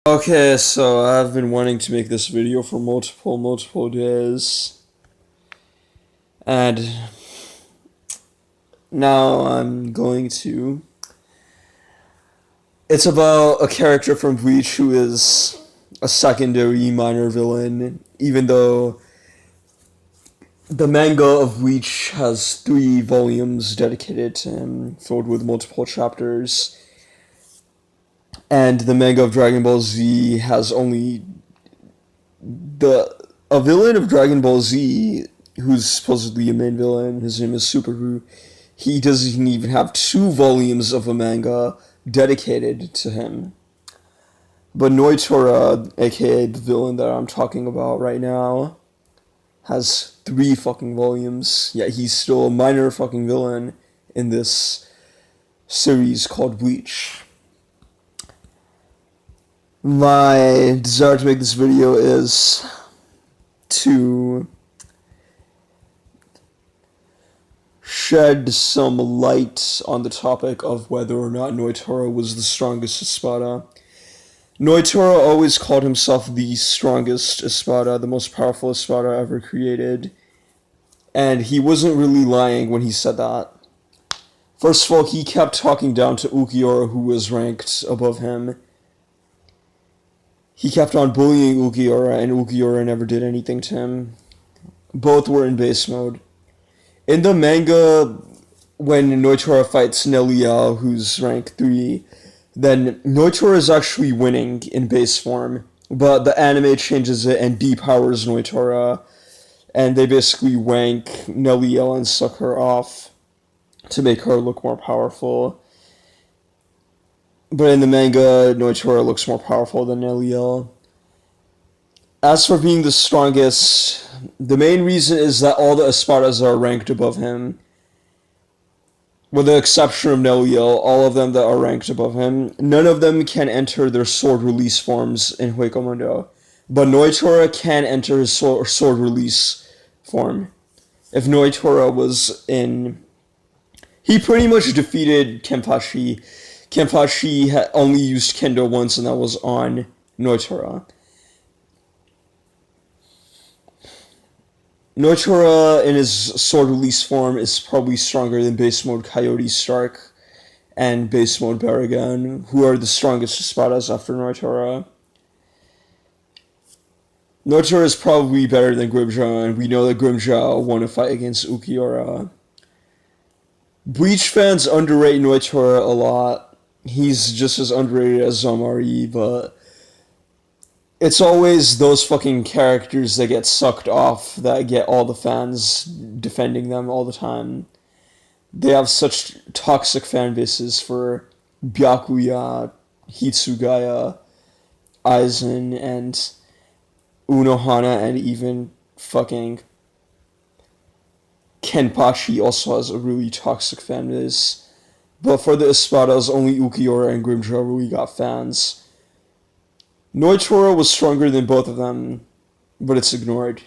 Okay, so I've been wanting to make this video for multiple days, and now I'm going to. It's about a character from Bleach who is a secondary minor villain, even though the manga of Bleach has 3 volumes dedicated to him, filled with multiple chapters, and the manga of Dragon Ball Z has only a villain of Dragon Ball Z who's supposedly a main villain. His name is Superu. He doesn't even have 2 volumes of a manga dedicated to him. But Nnoitra, aka the villain that I'm talking about right now, has 3 fucking volumes. Yet he's still a minor fucking villain in this series called Bleach. My desire to make this video is to shed some light on the topic of whether or not Nnoitra was the strongest Espada. Nnoitra always called himself the strongest Espada, the most powerful Espada ever created, and he wasn't really lying when he said that. First of all, he kept talking down to Ulquiorra, who was ranked above him. He kept on bullying Ulquiorra, and Ulquiorra never did anything to him. Both were in base mode. In the manga, when Nnoitra fights Nnoitra, who's rank 3, then Nnoitra is actually winning in base form, but the anime changes it and depowers Nnoitra, and they basically wank Nnoitra and suck her off to make her look more powerful. But in the manga, Nnoitra looks more powerful than Nnoitra. As for being the strongest, the main reason is that all the Espadas are ranked above him. With the exception of Nnoitra, all of them that are ranked above him, none of them can enter their sword release forms in Huecomundo. But Nnoitra can enter his sword release form. If Nnoitra was in... He pretty much defeated Kenpachi. Kenpachi had only used Kendo once, and that was on Nnoitra. Nnoitra in his sword release form is probably stronger than base mode Coyote Stark and base mode Baragon, who are the strongest Espadas after Nnoitra. Nnoitra is probably better than Grimjaw, and we know that Grimjaw won a fight against Ulquiorra. Bleach fans underrate Nnoitra a lot. He's just as underrated as Zamari, but it's always those fucking characters that get sucked off that get all the fans defending them all the time. They have such toxic fan bases for Byakuya, Hitsugaya, Aizen, and Unohana, and even fucking Kenpachi also has a really toxic fan base. But for the Espadas, only Ulquiorra and Grimjaw really got fans. Nnoitra was stronger than both of them, but it's ignored.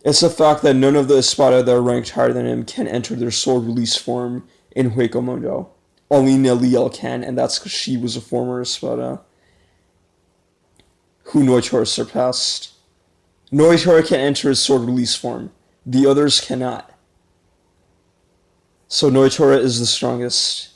It's a fact that none of the Espada that are ranked higher than him can enter their sword release form in Huecomundo. Only Nnoitra can, and that's because she was a former Espada who Nnoitra surpassed. Nnoitra can enter his sword release form. The others cannot. So Nnoitra is the strongest.